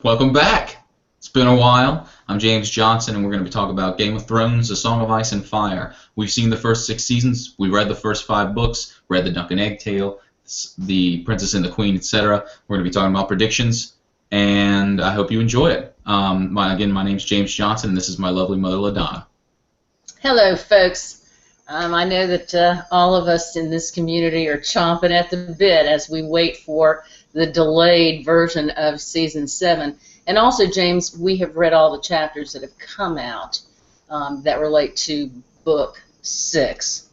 Welcome back. It's been a while. I'm James Johnson, and we're going to be talking about Game of Thrones, A Song of Ice and Fire. We've seen the first 6 seasons. We read the first 5 books, read The Duck and Egg Tale, The Princess and the Queen, etc. We're going to be talking about predictions, and I hope you enjoy it. Again, my name's James Johnson, and this is my lovely mother, LaDonna. Hello, folks. I know that all of us in this community are chomping at the bit as we wait for the delayed version of Season 7. And also, James, we have read all the chapters that have come out that relate to Book 6.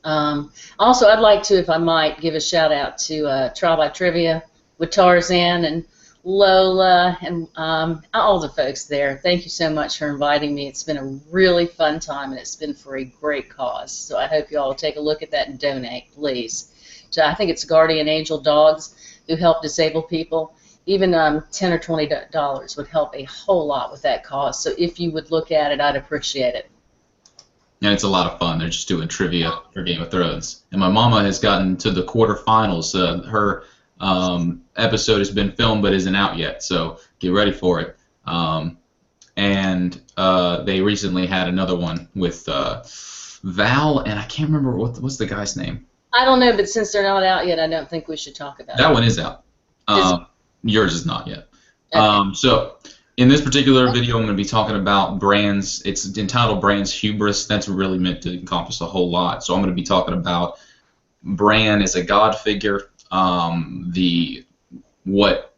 Also, I'd like to, if I might, give a shout-out to Trial by Trivia with Tarzan and Lola and all the folks there. Thank you so much for inviting me. It's been a really fun time, and it's been for a great cause. So I hope you all will take a look at that and donate, please. So I think it's Guardian Angel Dogs who help disabled people. Even $10 or $20 would help a whole lot with that cause. So if you would look at it, I'd appreciate it. And it's a lot of fun. They're just doing trivia for Game of Thrones. And my mama has gotten to the quarterfinals. Her episode has been filmed but isn't out yet, so get ready for it. They recently had another one with Val, and I can't remember what's the guy's name. I don't know, but since they're not out yet, I don't think we should talk about it. That one is out. Yours is not yet. Okay. So in this particular video, I'm going to be talking about Brans. It's entitled Brans Hubris. That's really meant to encompass a whole lot. So I'm going to be talking about Bran as a god figure, what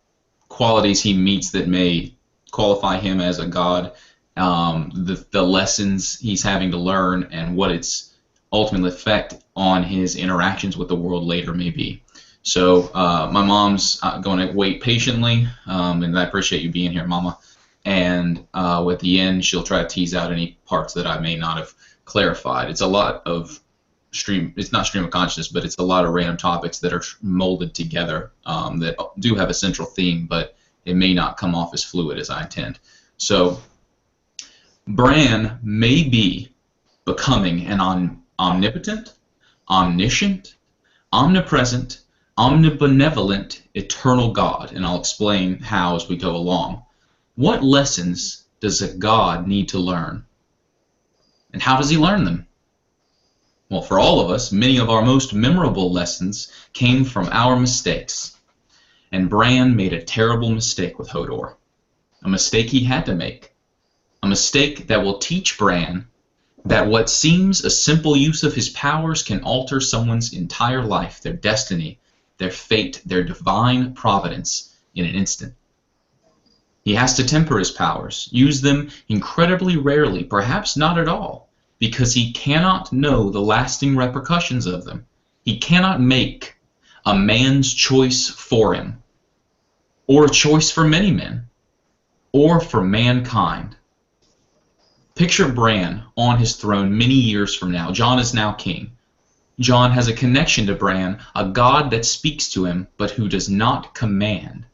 qualities he meets that may qualify him as a god, the lessons he's having to learn, and what its ultimate effect on his interactions with the world later may be. So my mom's going to wait patiently, and I appreciate you being here, Mama. And at the end, she'll try to tease out any parts that I may not have clarified. It's a lot of it's not stream of consciousness, but it's a lot of random topics that are molded together that do have a central theme, but it may not come off as fluid as I intend. So Bran may be becoming an omnipotent, omniscient, omnipresent, omnibenevolent, eternal God, and I'll explain how as we go along. What lessons does a God need to learn? And how does he learn them? Well, for all of us, many of our most memorable lessons came from our mistakes. And Bran made a terrible mistake with Hodor. A mistake he had to make. A mistake that will teach Bran that what seems a simple use of his powers can alter someone's entire life, their destiny, their fate, their divine providence in an instant. He has to temper his powers, use them incredibly rarely, perhaps not at all, because he cannot know the lasting repercussions of them. He cannot make a man's choice for him, or a choice for many men, or for mankind. Picture Bran on his throne many years from now. Jon is now king. Jon has a connection to Bran, a god that speaks to him, but who does not command.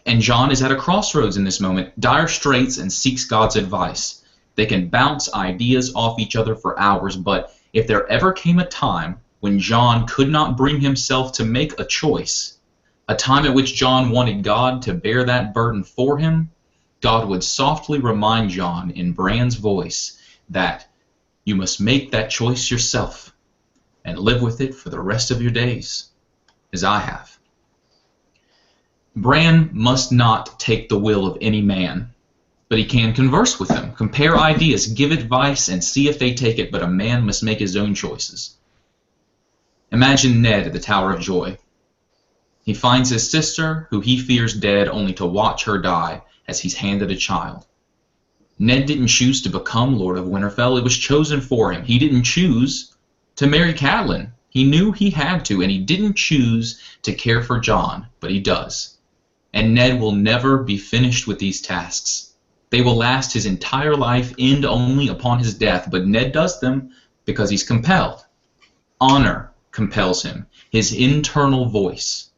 And Jon is at a crossroads in this moment, dire straits, and seeks God's advice. They can bounce ideas off each other for hours, but if there ever came a time when Jon could not bring himself to make a choice, a time at which Jon wanted God to bear that burden for him, God would softly remind Jon in Bran's voice that you must make that choice yourself and live with it for the rest of your days, as I have. Bran must not take the will of any man, but he can converse with them, compare ideas, give advice, and see if they take it, but a man must make his own choices. Imagine Ned at the Tower of Joy. He finds his sister, who he fears dead, only to watch her die as he's handed a child. Ned didn't choose to become Lord of Winterfell. It was chosen for him. He didn't choose to marry Catelyn. He knew he had to, and he didn't choose to care for Jon, but he does. And Ned will never be finished with these tasks. They will last his entire life, end only upon his death, but Ned does them because he's compelled. Honor compels him, his internal voice.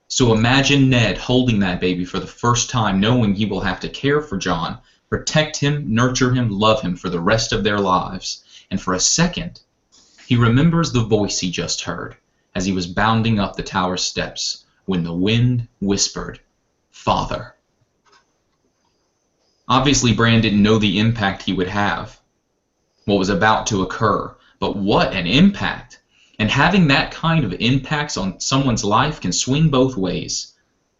So imagine Ned holding that baby for the first time, knowing he will have to care for Jon, protect him, nurture him, love him for the rest of their lives. And for a second, he remembers the voice he just heard as he was bounding up the tower steps when the wind whispered, "Father." Obviously, Bran didn't know the impact he would have, what was about to occur. But what an impact! And having that kind of impacts on someone's life can swing both ways.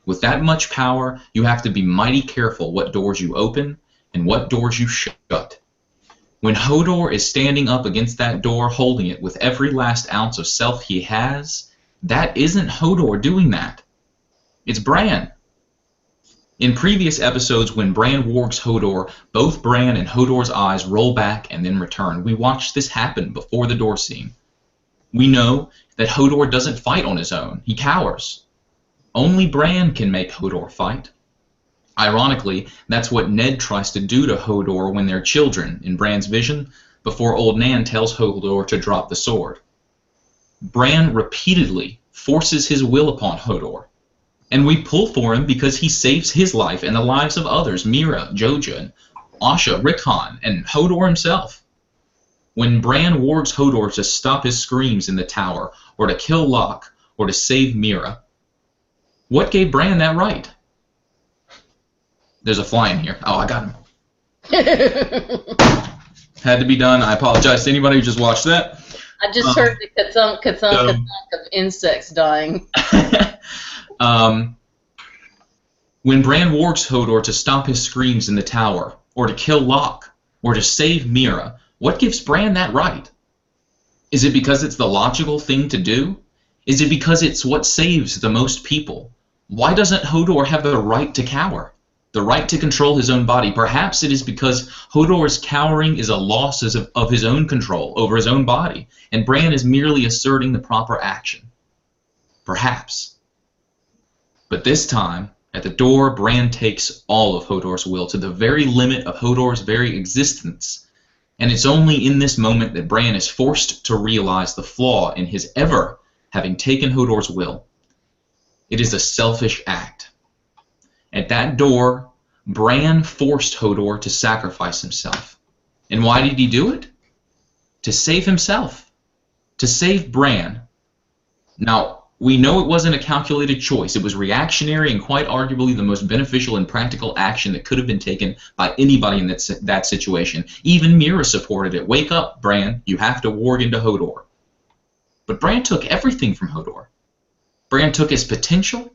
With that much power, you have to be mighty careful what doors you open and what doors you shut. When Hodor is standing up against that door, holding it with every last ounce of self he has, that isn't Hodor doing that. It's Bran. In previous episodes, when Bran wargs Hodor, both Bran and Hodor's eyes roll back and then return. We watched this happen before the door scene. We know that Hodor doesn't fight on his own. He cowers. Only Bran can make Hodor fight. Ironically, that's what Ned tries to do to Hodor when they're children in Bran's vision, before Old Nan tells Hodor to drop the sword. Bran repeatedly forces his will upon Hodor, and we pull for him because he saves his life and the lives of others, Mira, Joja, Asha, Rickon, and Hodor himself. When Bran wargs Hodor to stop his screams in the tower, or to kill Locke, or to save Mira, what gave Bran that right? There's a fly in here. Oh, I got him. Had to be done. I apologize to anybody who just watched that. I just heard the ka-thunk of insects dying. When Bran wargs Hodor to stop his screams in the tower, or to kill Locke, or to save Mira, what gives Bran that right? Is it because it's the logical thing to do? Is it because it's what saves the most people? Why doesn't Hodor have the right to cower? The right to control his own body? Perhaps it is because Hodor's cowering is a loss of his own control over his own body, and Bran is merely asserting the proper action. Perhaps. But this time, at the door, Bran takes all of Hodor's will to the very limit of Hodor's very existence. And it's only in this moment that Bran is forced to realize the flaw in his ever having taken Hodor's will. It is a selfish act. At that door, Bran forced Hodor to sacrifice himself. And why did he do it? To save himself. To save Bran. Now, we know it wasn't a calculated choice. It was reactionary and quite arguably the most beneficial and practical action that could have been taken by anybody in that situation. Even Mira supported it. Wake up, Bran. You have to warg into Hodor. But Bran took everything from Hodor. Bran took his potential,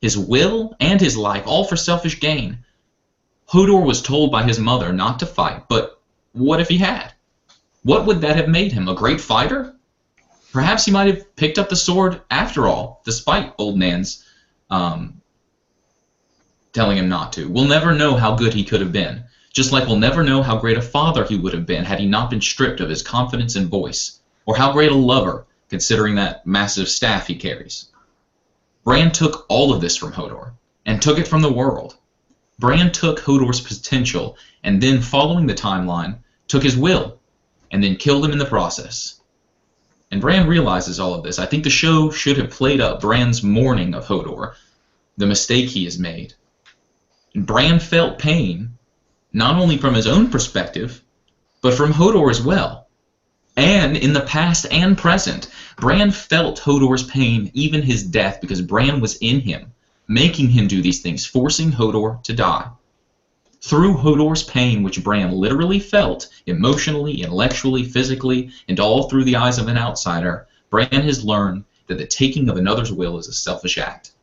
his will, and his life, all for selfish gain. Hodor was told by his mother not to fight, but what if he had? What would that have made him? A great fighter? Perhaps he might have picked up the sword after all, despite Old Nan's telling him not to. We'll never know how good he could have been, just like we'll never know how great a father he would have been had he not been stripped of his confidence and voice, or how great a lover, considering that massive staff he carries. Bran took all of this from Hodor, and took it from the world. Bran took Hodor's potential, and then, following the timeline, took his will, and then killed him in the process. And Bran realizes all of this. I think the show should have played up Bran's mourning of Hodor, the mistake he has made. And Bran felt pain, not only from his own perspective, but from Hodor as well. And in the past and present, Bran felt Hodor's pain, even his death, because Bran was in him, making him do these things, forcing Hodor to die. Through Hodor's pain, which Bran literally felt, emotionally, intellectually, physically, and all through the eyes of an outsider, Bran has learned that the taking of another's will is a selfish act.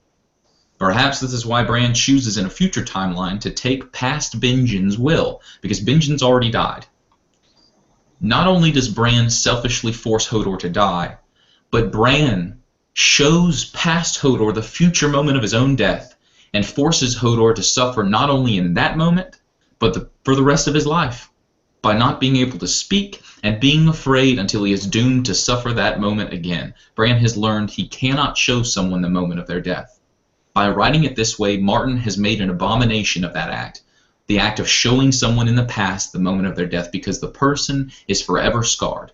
Perhaps this is why Bran chooses in a future timeline to take past Benjen's will, because Benjen's already died. Not only does Bran selfishly force Hodor to die, but Bran shows past Hodor the future moment of his own death, and forces Hodor to suffer not only in that moment, but for the rest of his life, by not being able to speak and being afraid until he is doomed to suffer that moment again. Bran has learned he cannot show someone the moment of their death. By writing it this way, Martin has made an abomination of that act, the act of showing someone in the past the moment of their death, because the person is forever scarred.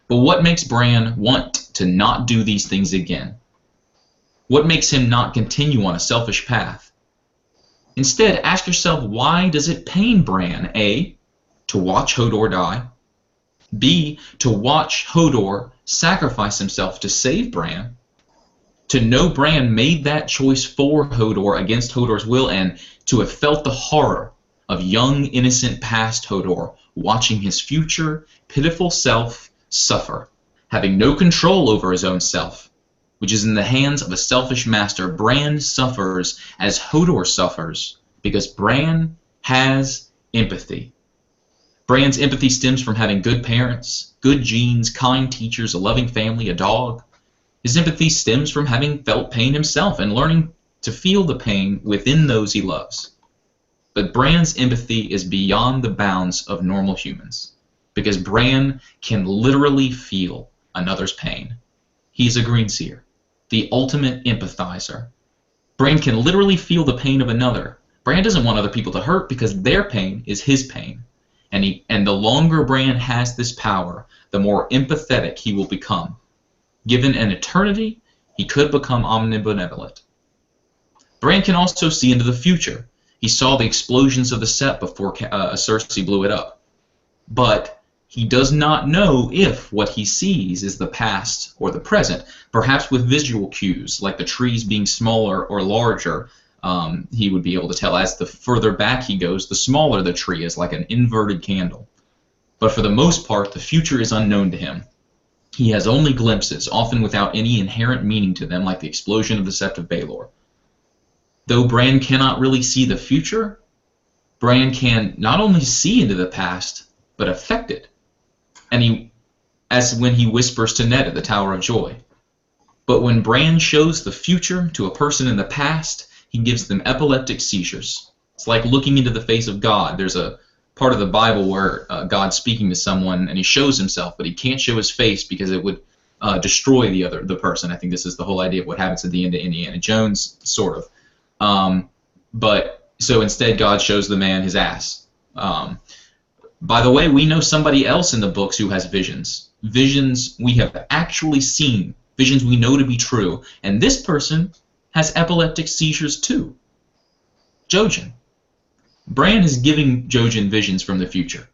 But what makes Bran want to not do these things again? What makes him not continue on a selfish path? Instead, ask yourself, why does it pain Bran? A, to watch Hodor die. B, to watch Hodor sacrifice himself to save Bran. To know Bran made that choice for Hodor against Hodor's will, and to have felt the horror of young, innocent past Hodor watching his future, pitiful self suffer, having no control over his own self, which is in the hands of a selfish master. Bran suffers as Hodor suffers because Bran has empathy. Bran's empathy stems from having good parents, good genes, kind teachers, a loving family, a dog. His empathy stems from having felt pain himself and learning to feel the pain within those he loves. But Bran's empathy is beyond the bounds of normal humans, because Bran can literally feel another's pain. He's a Greenseer, the ultimate empathizer. Bran can literally feel the pain of another. Bran doesn't want other people to hurt because their pain is his pain. And the longer Bran has this power, the more empathetic he will become. Given an eternity, he could become omnibenevolent. Bran can also see into the future. He saw the explosions of the set before Cersei blew it up. But he does not know if what he sees is the past or the present. Perhaps with visual cues, like the trees being smaller or larger, he would be able to tell. As the further back he goes, the smaller the tree is, like an inverted candle. But for the most part, the future is unknown to him. He has only glimpses, often without any inherent meaning to them, like the explosion of the Sept of Baelor. Though Bran cannot really see the future, Bran can not only see into the past, but affect it. And as when he whispers to Ned at the Tower of Joy. But when Bran shows the future to a person in the past, he gives them epileptic seizures. It's like looking into the face of God. There's a part of the Bible where God's speaking to someone and he shows himself, but he can't show his face because it would destroy the person. I think this is the whole idea of what happens at the end of Indiana Jones, sort of. But so instead God shows the man his ass. By the way, we know somebody else in the books who has visions. Visions we have actually seen. Visions we know to be true. And this person has epileptic seizures too. Jojen. Bran is giving Jojen visions from the future.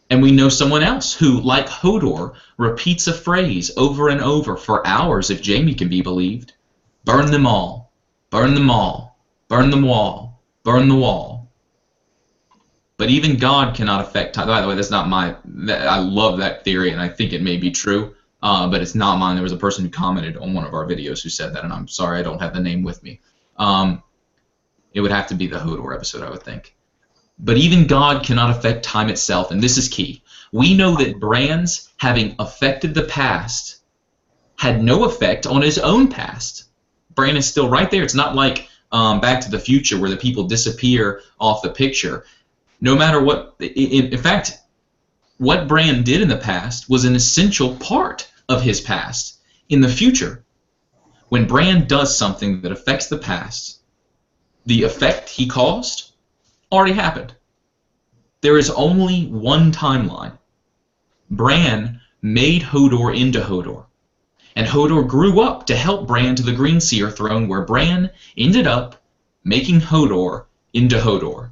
And we know someone else who, like Hodor, repeats a phrase over and over for hours if Jaime can be believed. Burn them all. Burn them all. Burn the wall. Burn the wall. But even God cannot affect time. By the way, that's not I love that theory, and I think it may be true, but it's not mine. There was a person who commented on one of our videos who said that, and I'm sorry I don't have the name with me. It would have to be the Hodor episode, I would think. But even God cannot affect time itself, and this is key. We know that Bran's having affected the past had no effect on his own past. Bran is still right there. It's not like Back to the Future where the people disappear off the picture. No matter what, in fact, what Bran did in the past was an essential part of his past. In the future, when Bran does something that affects the past, the effect he caused already happened. There is only one timeline. Bran made Hodor into Hodor, and Hodor grew up to help Bran to the Greenseer throne, where Bran ended up making Hodor into Hodor.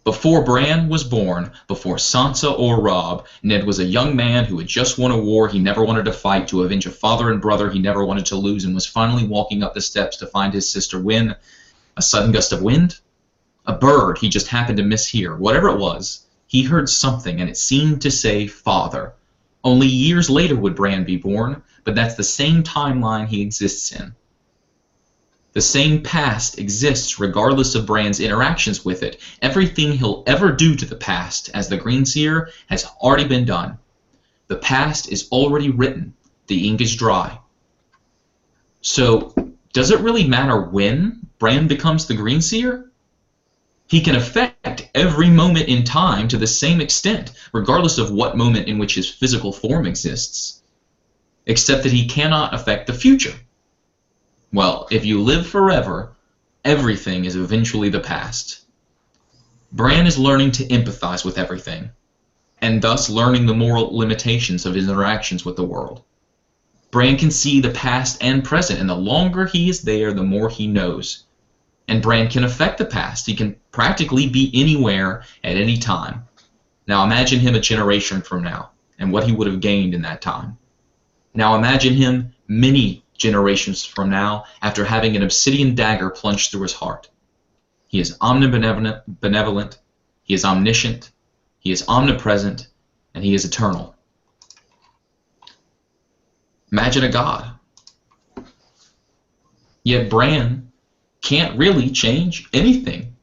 Before Bran was born, before Sansa or Robb, Ned was a young man who had just won a war he never wanted to fight to avenge a father and brother he never wanted to lose, and was finally walking up the steps to find his sister when a sudden gust of wind, a bird he just happened to mishear, whatever it was, he heard something and it seemed to say father. Only years later would Bran be born, but that's the same timeline he exists in. The same past exists regardless of Bran's interactions with it. Everything he'll ever do to the past as the Greenseer has already been done. The past is already written. The ink is dry. So, does it really matter when Bran becomes the Greenseer? He can affect every moment in time to the same extent, regardless of what moment in which his physical form exists, except that he cannot affect the future. Well, if you live forever, everything is eventually the past. Bran is learning to empathize with everything, and thus learning the moral limitations of his interactions with the world. Bran can see the past and present, and the longer he is there, the more he knows. And Bran can affect the past. He can practically be anywhere at any time. Now imagine him a generation from now, and what he would have gained in that time. Now imagine him many generations from now after having an obsidian dagger plunged through his heart. He is omnibenevolent, he is omniscient, he is omnipresent, and he is eternal. Imagine a God. Yet Bran can't really change anything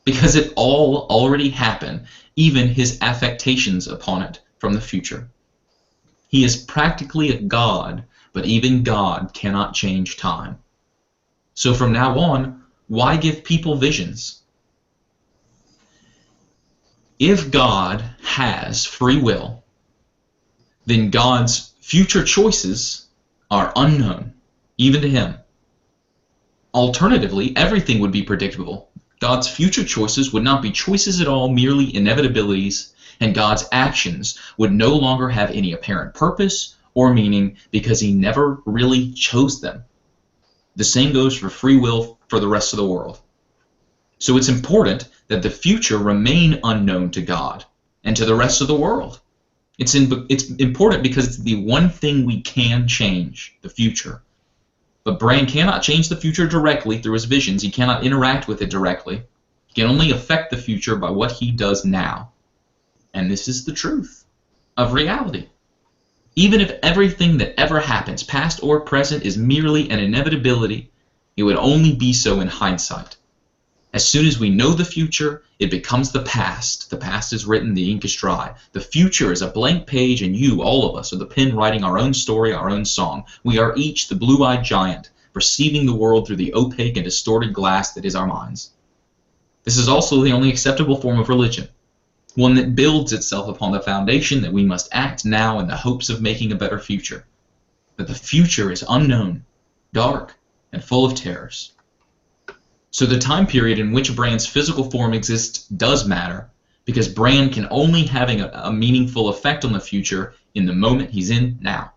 because it all already happened, even his affectations upon it from the future. He is practically a God, but even God cannot change time. So from now on, why give people visions? If God has free will, then God's future choices are unknown, even to him. Alternatively, everything would be predictable. God's future choices would not be choices at all, merely inevitabilities, and God's actions would no longer have any apparent purpose or meaning because he never really chose them. The same goes for free will for the rest of the world. So it's important that the future remain unknown to God and to the rest of the world. It's important because it's the one thing we can change, the future. But Bran cannot change the future directly through his visions. He cannot interact with it directly. He can only affect the future by what he does now. And this is the truth of reality. Even if everything that ever happens, past or present, is merely an inevitability, it would only be so in hindsight. As soon as we know the future, it becomes the past. The past is written, the ink is dry. The future is a blank page, and you, all of us, are the pen writing our own story, our own song. We are each the blue-eyed giant, perceiving the world through the opaque and distorted glass that is our minds. This is also the only acceptable form of religion, one that builds itself upon the foundation that we must act now in the hopes of making a better future. But the future is unknown, dark, and full of terrors. So the time period in which Bran's physical form exists does matter, because Bran can only have a meaningful effect on the future in the moment he's in now.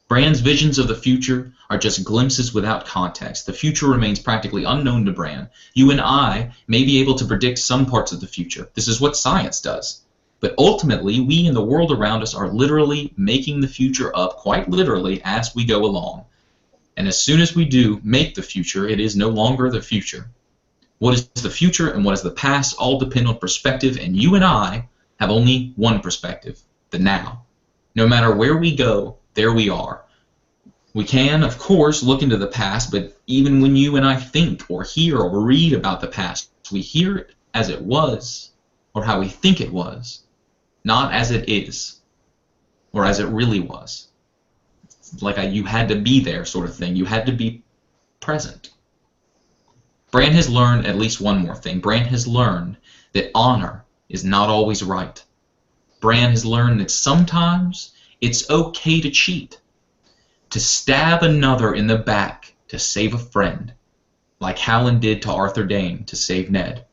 Bran's visions of the future are just glimpses without context. The future remains practically unknown to Bran. You and I may be able to predict some parts of the future. This is what science does. But ultimately, we and the world around us are literally making the future up, quite literally, as we go along. And as soon as we do make the future, it is no longer the future. What is the future and what is the past all depend on perspective, and you and I have only one perspective, the now. No matter where we go, there we are. We can, of course, look into the past, but even when you and I think or hear or read about the past, we hear it as it was, or how we think it was, not as it is, or as it really was. It's like you had to be there sort of thing. You had to be present. Bran has learned at least one more thing. Bran has learned that honor is not always right. Bran has learned that sometimes it's okay to cheat, to stab another in the back to save a friend, like Halland did to Arthur Dayne to save Ned,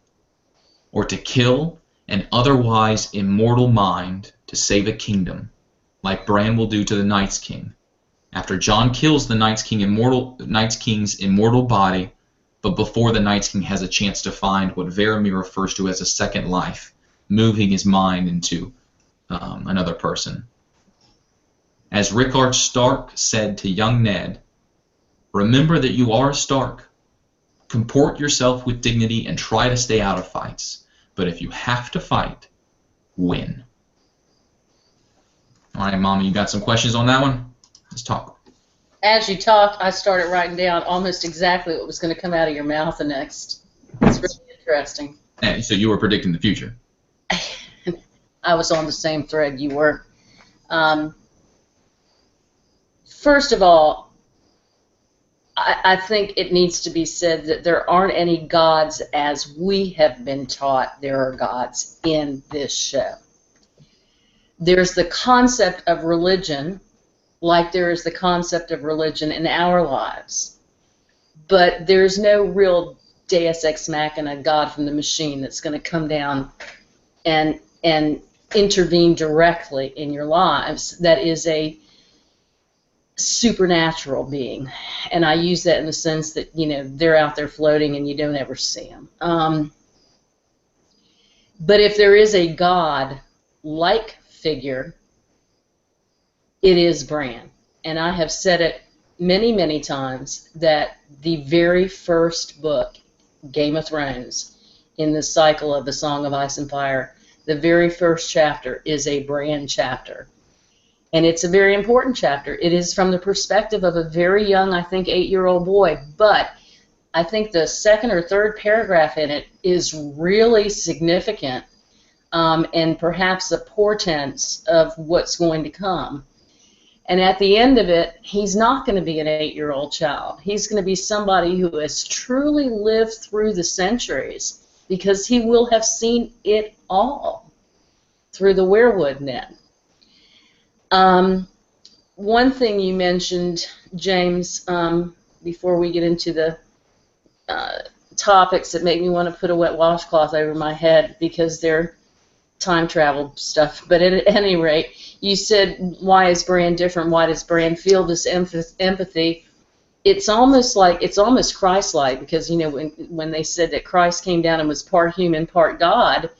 or to kill an otherwise immortal mind to save a kingdom, like Bran will do to the Night's King, after Jon kills the Night's King's immortal body, but before the Night's King has a chance to find what Varamir refers to as a second life, moving his mind into another person. As Rickard Stark said to young Ned, remember that you are a Stark. Comport yourself with dignity and try to stay out of fights. But if you have to fight, win. All right, Mama, you got some questions on that one? Let's talk. As you talked, I started writing down almost exactly what was going to come out of your mouth next. It's really interesting. And so you were predicting the future. I was on the same thread you were. First of all, I think it needs to be said that there aren't any gods as we have been taught there are gods in this show. There's the concept of religion, like there is the concept of religion in our lives. But there's no real Deus Ex Machina, God from the machine, that's going to come down and intervene directly in your lives. That is a supernatural being, and I use that in the sense that, you know, they're out there floating and you don't ever see them. But if there is a God-like figure, it is Bran. And I have said it many, many times that the very first book Game of Thrones, in the cycle of the Song of Ice and Fire, the very first chapter is a Bran chapter. And it's a very important chapter. It is from the perspective of a very young, I think, 8-year-old boy. But I think the second or third paragraph in it is really significant, and perhaps a portent of what's going to come. And at the end of it, he's not going to be an 8-year-old child. He's going to be somebody who has truly lived through the centuries, because he will have seen it all through the weirwood net. One thing you mentioned, James, before we get into the topics that make me want to put a wet washcloth over my head because they're time travel stuff, but at any rate, you said, why is Bran different? Why does Bran feel this empathy? It's almost Christ-like, because, you know, when they said that Christ came down and was part human, part God,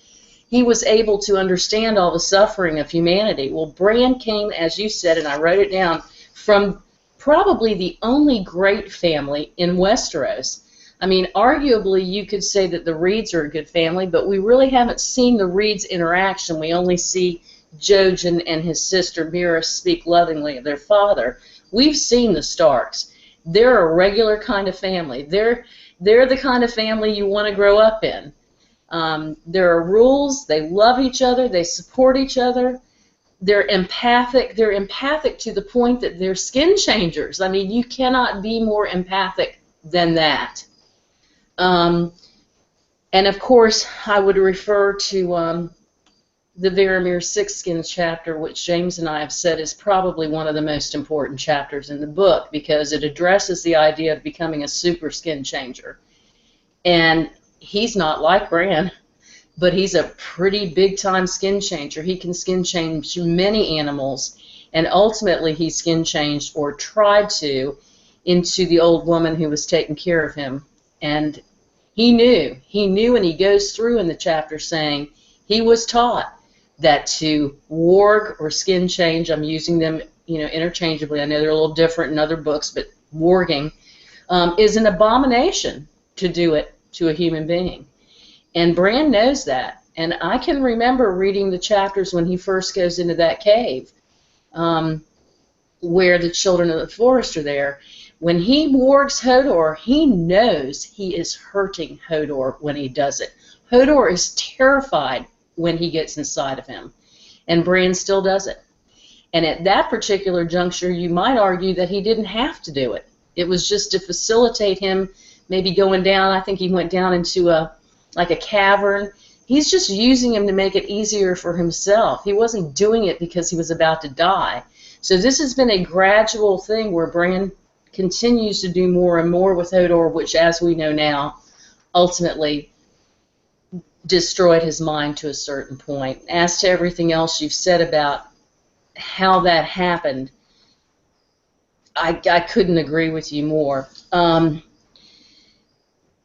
he was able to understand all the suffering of humanity. Well, Bran came, as you said, and I wrote it down, from probably the only great family in Westeros. I mean, arguably, you could say that the Reeds are a good family, but we really haven't seen the Reeds' interaction. We only see Jojen and his sister Mira speak lovingly of their father. We've seen the Starks. They're a regular kind of family. They're the kind of family you want to grow up in. There are rules. They love each other. They support each other. They're empathic. They're empathic to the point that they're skin changers. I mean, you cannot be more empathic than that. And of course, I would refer to the Varamir Sixskins chapter, which James and I have said is probably one of the most important chapters in the book, because it addresses the idea of becoming a super skin changer. And he's not like Bran, but he's a pretty big-time skin changer. He can skin change many animals, and ultimately he skin changed, or tried to, into the old woman who was taking care of him. And he knew, and he goes through in the chapter saying he was taught that to warg or skin change, I'm using them, you know, interchangeably. I know they're a little different in other books, but warging is an abomination to do it to a human being. And Bran knows that. And I can remember reading the chapters when he first goes into that cave, where the children of the forest are there. When he wargs Hodor, he knows he is hurting Hodor when he does it. Hodor is terrified when he gets inside of him, and Bran still does it. And at that particular juncture, you might argue that he didn't have to do it. It was just to facilitate him maybe going down. I think he went down into like a cavern. He's just using him to make it easier for himself. He wasn't doing it because he was about to die. So this has been a gradual thing where Bran continues to do more and more with Hodor, which, as we know now, ultimately destroyed his mind to a certain point. As to everything else you've said about how that happened, I couldn't agree with you more.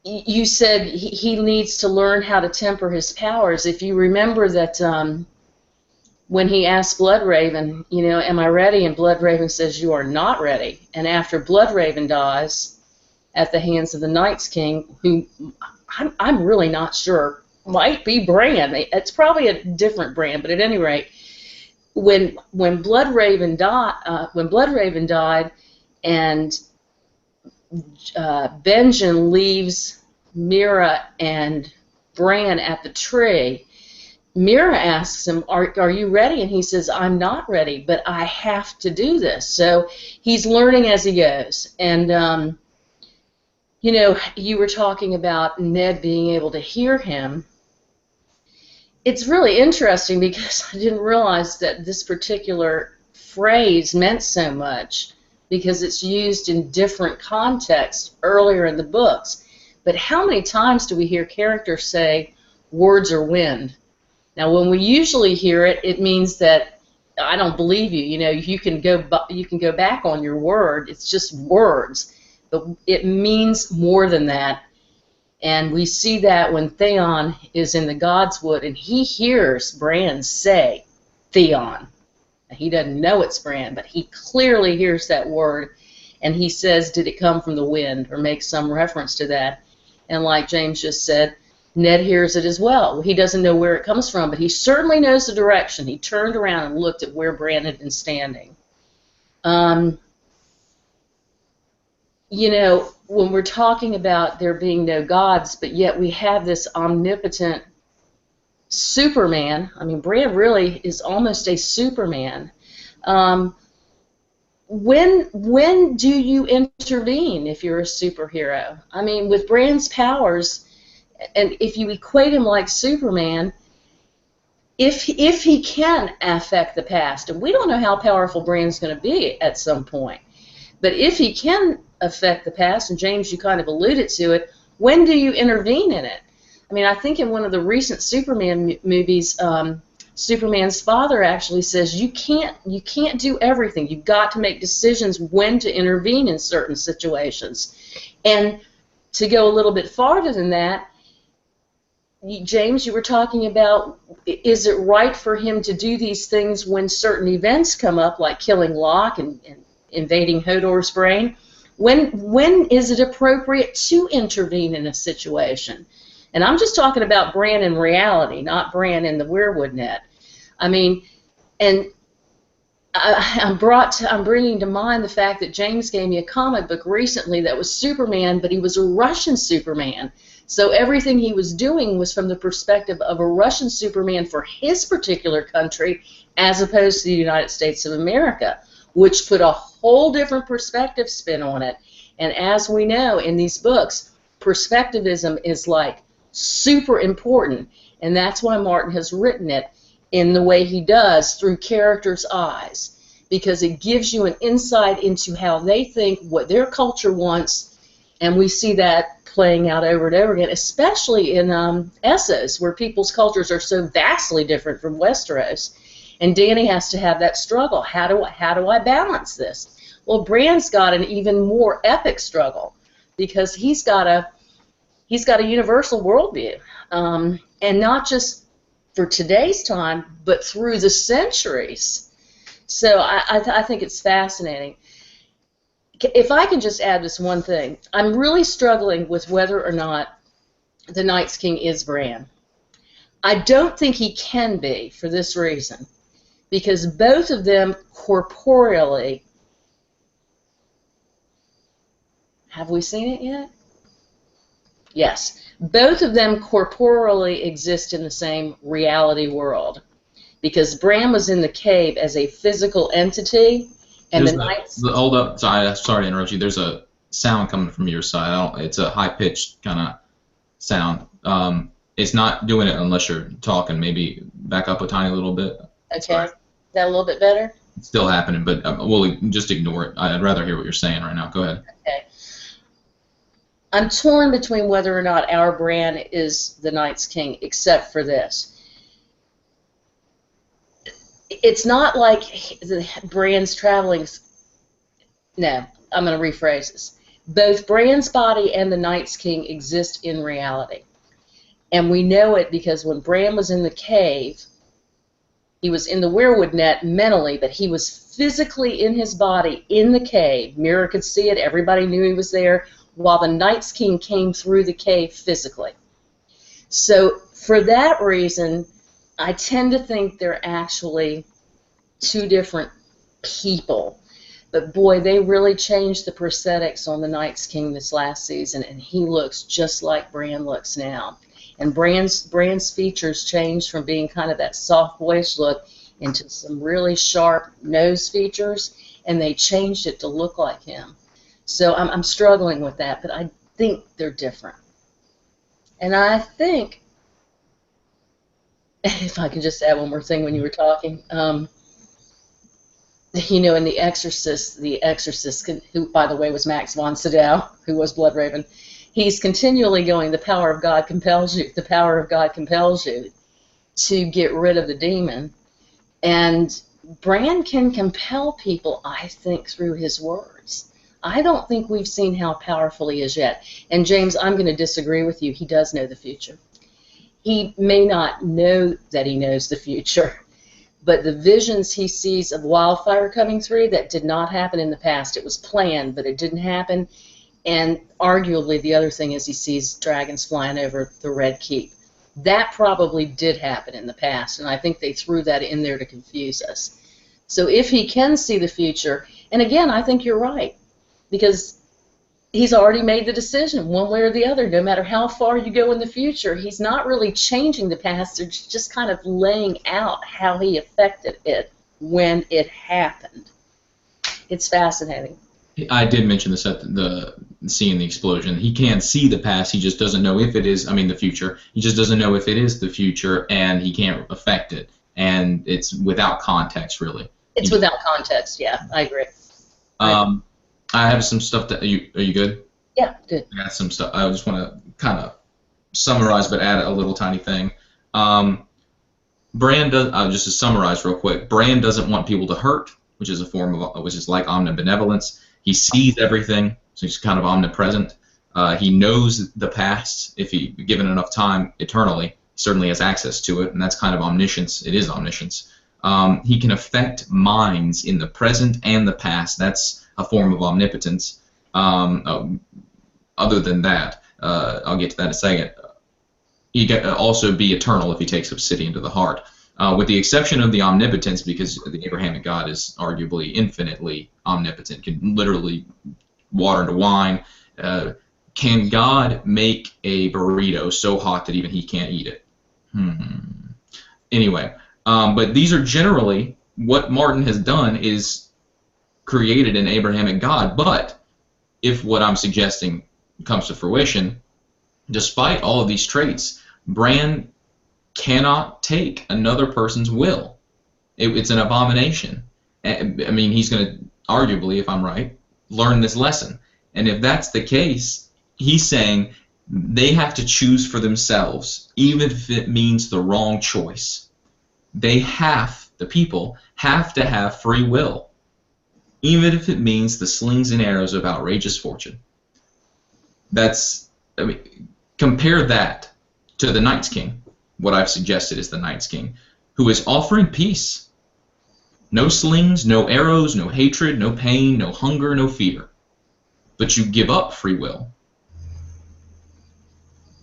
You said he needs to learn how to temper his powers. If you remember that when he asked Bloodraven, you know, am I ready? And Bloodraven says, you are not ready. And after Bloodraven dies at the hands of the Night's King, who I'm really not sure, might be Bran. It's probably a different Bran, but at any rate, when Bloodraven died, and Benjen leaves Mira and Bran at the tree, Mira asks him, are you ready? And he says, I'm not ready, but I have to do this. So he's learning as he goes. And, you know, you were talking about Ned being able to hear him. It's really interesting because I didn't realize that this particular phrase meant so much, because it's used in different contexts earlier in the books. But how many times do we hear characters say, words are wind? Now, when we usually hear it, it means that I don't believe you. You know, you can go back on your word. It's just words, but it means more than that. And we see that when Theon is in the Godswood, and he hears Bran say Theon. He doesn't know it's Bran, but he clearly hears that word, and he says, "Did it come from the wind?" or makes some reference to that. And like James just said, Ned hears it as well. He doesn't know where it comes from, but he certainly knows the direction. He turned around and looked at where Bran had been standing. You know, when we're talking about there being no gods, but yet we have this omnipotent Superman. I mean, Bran really is almost a Superman. When do you intervene if you're a superhero? I mean, with Bran's powers, and if you equate him like Superman, if he can affect the past, and we don't know how powerful Bran's going to be at some point, but if he can affect the past, and James, you kind of alluded to it, when do you intervene in it? I mean, I think in one of the recent Superman movies, Superman's father actually says you can't do everything. You've got to make decisions when to intervene in certain situations. And to go a little bit farther than that, James, you were talking about, is it right for him to do these things when certain events come up, like killing Locke and invading Hodor's brain? When is it appropriate to intervene in a situation? And I'm just talking about Bran in reality, not Bran in the weirwood net. I mean, and I'm bringing to mind the fact that James gave me a comic book recently that was Superman, but he was a Russian Superman. So everything he was doing was from the perspective of a Russian Superman for his particular country, as opposed to the United States of America, which put a whole different perspective spin on it. And as we know in these books, perspectivism is like super important, and that's why Martin has written it in the way he does, through characters' eyes, because it gives you an insight into how they think, what their culture wants, and we see that playing out over and over again, especially in Essos, where people's cultures are so vastly different from Westeros. And Dany has to have that struggle. How do I balance this? Well, Bran's got an even more epic struggle, because he's got a universal worldview, and not just for today's time, but through the centuries. So I think it's fascinating. If I can just add this one thing, I'm really struggling with whether or not the Night's King is Bran. I don't think he can be, for this reason, because both of them corporeally, have we seen it yet? Yes. Both of them corporeally exist in the same reality world, because Bran was in the cave as a physical entity, and hold up, sorry to interrupt you. There's a sound coming from your side. It's a high-pitched kind of sound. It's not doing it unless you're talking. Maybe back up a tiny little bit. Okay. Is that a little bit better? It's still happening, but we'll just ignore it. I'd rather hear what you're saying right now. Go ahead. Okay. I'm torn between whether or not our Bran is the Night's King, except for this. It's not like Bran's traveling. No, I'm going to rephrase this. Both Bran's body and the Night's King exist in reality. And we know it because when Bran was in the cave, he was in the weirwood net mentally, but he was physically in his body in the cave. Mira could see it. Everybody knew he was there, while the Night's King came through the cave physically. So for that reason, I tend to think they're actually two different people. But boy, they really changed the prosthetics on the Night's King this last season, and he looks just like Bran looks now. And Bran's features changed from being kind of that soft boyish look into some really sharp nose features, and they changed it to look like him. So I'm struggling with that, but I think they're different. And I think, if I could just add one more thing when you were talking, you know, in The Exorcist, who, by the way, was Max von Sydow, who was Bloodraven, he's continually going, the power of God compels you, the power of God compels you to get rid of the demon. And Bran can compel people, I think, through his words. I don't think we've seen how powerful he is yet. And James, I'm going to disagree with you. He does know the future. He may not know that he knows the future, but the visions he sees of wildfire coming through, that did not happen in the past. It was planned, but it didn't happen. And arguably the other thing is he sees dragons flying over the Red Keep. That probably did happen in the past, and I think they threw that in there to confuse us. So if he can see the future, and again, I think you're right, because he's already made the decision one way or the other. No matter how far you go in the future, he's not really changing the past. They're just kind of laying out how he affected it when it happened. It's fascinating. I did mention this at the seeing the explosion. He can see the past. He just doesn't know if it is. I mean, the future. He just doesn't know if it is the future, and he can't affect it. And it's without context, really. It's without context. Yeah, I agree. I have some stuff that. Are you good? Yeah, good. I got some stuff. I just want to kind of summarize, but add a little tiny thing. Bran does. Just to summarize real quick. Bran doesn't want people to hurt, which is a form of, which is like omnibenevolence. He sees everything, so he's kind of omnipresent. He knows the past. If he given enough time, eternally, he certainly has access to it, and that's kind of omniscience. It is omniscience. He can affect minds in the present and the past. That's a form of omnipotence. Other than that, I'll get to that in a second. He can also be eternal if he takes obsidian to the heart. With the exception of the omnipotence, because the Abrahamic God is arguably infinitely omnipotent, can literally water into wine. Can God make a burrito so hot that even he can't eat it? Anyway, but these are generally what Martin has done is created an Abrahamic God. But if what I'm suggesting comes to fruition, despite all of these traits, Bran cannot take another person's will. It's an abomination. I mean, he's going to, arguably, if I'm right, learn this lesson. And if that's the case, he's saying they have to choose for themselves, even if it means the wrong choice. The people have to have free will, even if it means the slings and arrows of outrageous fortune. Compare that to the Night's King. What I've suggested is the Night's King, who is offering peace. No slings, no arrows, no hatred, no pain, no hunger, no fear. But you give up free will.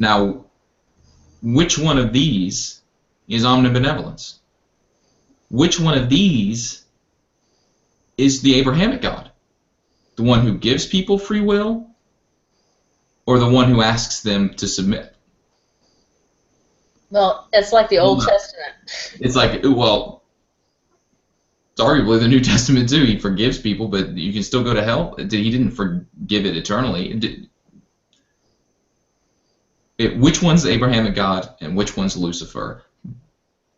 Now, which one of these is omnibenevolence? Which one of these is the Abrahamic God? The one who gives people free will, or the one who asks them to submit? Well, it's like the Old Testament. It's like, well, it's arguably the New Testament too. He forgives people, but you can still go to hell. He didn't forgive it eternally. Which one's the Abrahamic God and which one's Lucifer?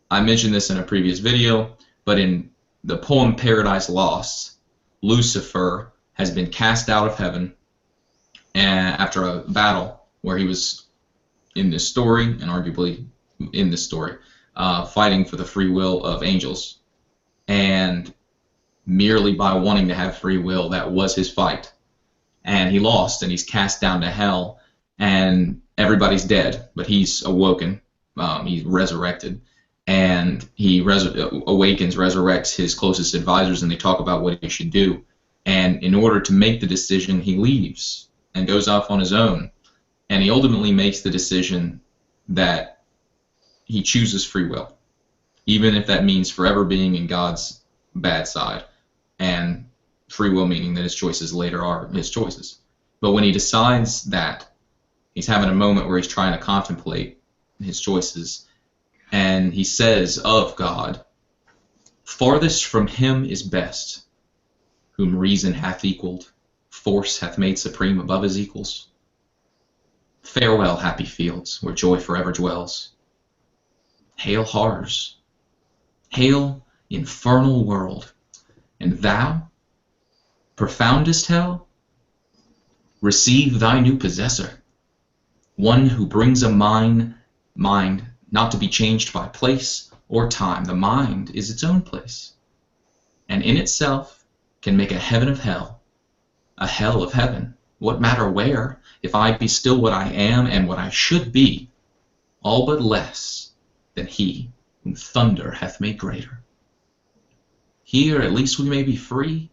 I mentioned this in a previous video, but in the poem Paradise Lost, Lucifer has been cast out of heaven after a battle where he was in this story, and arguably in this story, fighting for the free will of angels. And merely by wanting to have free will, that was his fight. And he lost, and he's cast down to hell, and everybody's dead, but he's awoken, he's resurrected, and he awakens, resurrects his closest advisors, and they talk about what he should do. And in order to make the decision, he leaves and goes off on his own. And he ultimately makes the decision that he chooses free will, even if that means forever being in God's bad side. And free will meaning that his choices later are his choices. But when he decides that, he's having a moment where he's trying to contemplate his choices, and he says of God, "Farthest from him is best, whom reason hath equaled, force hath made supreme above his equals. Farewell, happy fields, where joy forever dwells. Hail, Hars. Hail, infernal world. And thou, profoundest hell, receive thy new possessor, one who brings a mind not to be changed by place or time. The mind is its own place, and in itself can make a heaven of hell, a hell of heaven. What matter where, if I be still what I am and what I should be, all but less than he whom thunder hath made greater. Here at least we may be free,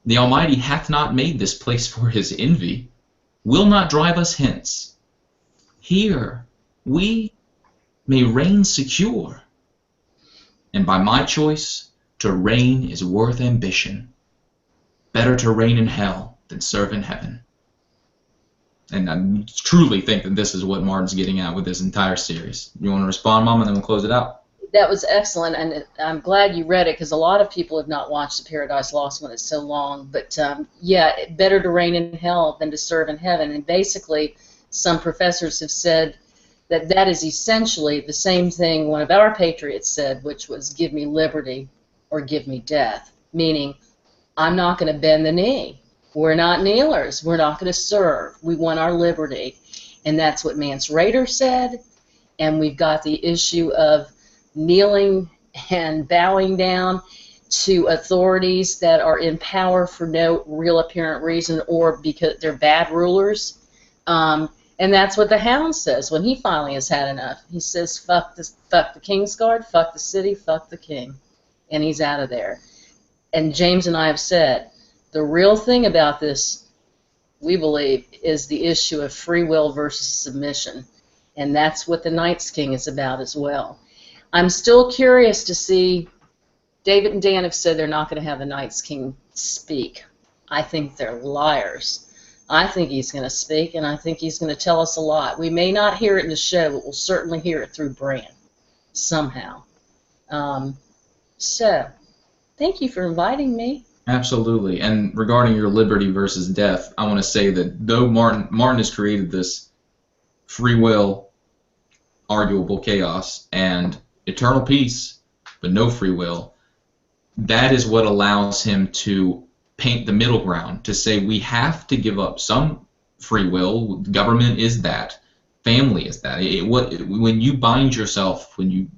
The Almighty hath not made this place for his envy, will not drive us hence. Here we may reign secure, and by my choice, to reign is worth ambition. Better to reign in hell than serve in heaven. And I truly think that this is what Martin's getting at with this entire series. You want to respond, Mom, and then we'll close it out? That was excellent, and I'm glad you read it, because a lot of people have not watched The Paradise Lost when it's so long. But yeah, better to reign in hell than to serve in heaven. And basically, some professors have said that that is essentially the same thing one of our patriots said, which was, give me liberty or give me death, meaning I'm not going to bend the knee. We're not kneelers. We're not going to serve. We want our liberty. And that's what Mance Rayder said. And we've got the issue of kneeling and bowing down to authorities that are in power for no real apparent reason or because they're bad rulers. And that's what the Hound says when he finally has had enough. He says, fuck the King's Guard, fuck the city, fuck the king. And he's out of there. And James and I have said, the real thing about this, we believe, is the issue of free will versus submission. And that's what the Night's King is about as well. I'm still curious to see, David and Dan have said they're not going to have the Night's King speak. I think they're liars. I think he's going to speak, and I think he's going to tell us a lot. We may not hear it in the show, but we'll certainly hear it through Bran, somehow. So, thank you for inviting me. Absolutely. And regarding your liberty versus death, I want to say that though Martin has created this free will, arguable chaos, and eternal peace, but no free will, that is what allows him to paint the middle ground, to say we have to give up some free will. Government is that. Family is that. When you bind yourself, when you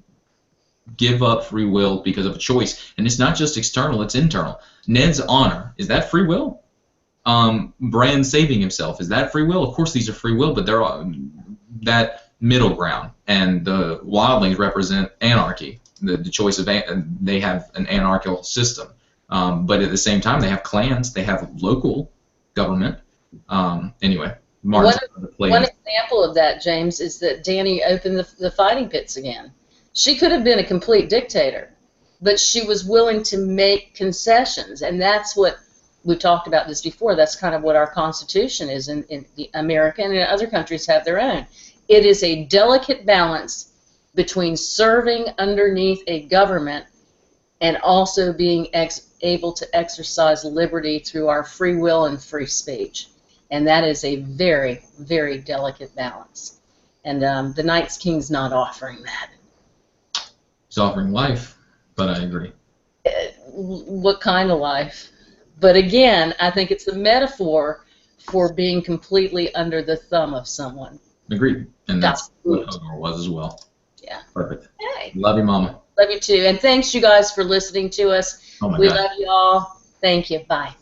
give up free will because of a choice, and it's not just external, it's internal. Ned's honor, is that free will? Bran saving himself, is that free will? Of course these are free will, but they're that middle ground. And the wildlings represent anarchy, the choice of, they have an anarchical system. But at the same time, they have clans, they have local government. Anyway, one example of that, James, is that Dany opened the fighting pits again. She could have been a complete dictator, but she was willing to make concessions, and that's what we've talked about this before. That's kind of what our Constitution is in the America, and other countries have their own. It is a delicate balance between serving underneath a government and also being able to exercise liberty through our free will and free speech. And that is a very, very delicate balance. And the Night's King's not offering that. He's offering life, but I agree. What kind of life? But again, I think it's a metaphor for being completely under the thumb of someone. Agreed. And that's what Hodor was as well. Yeah. Perfect. Hey. Love you, Mama. Love you too. And thanks, you guys, for listening to us. Oh my we God. love you all. Thank you. Bye.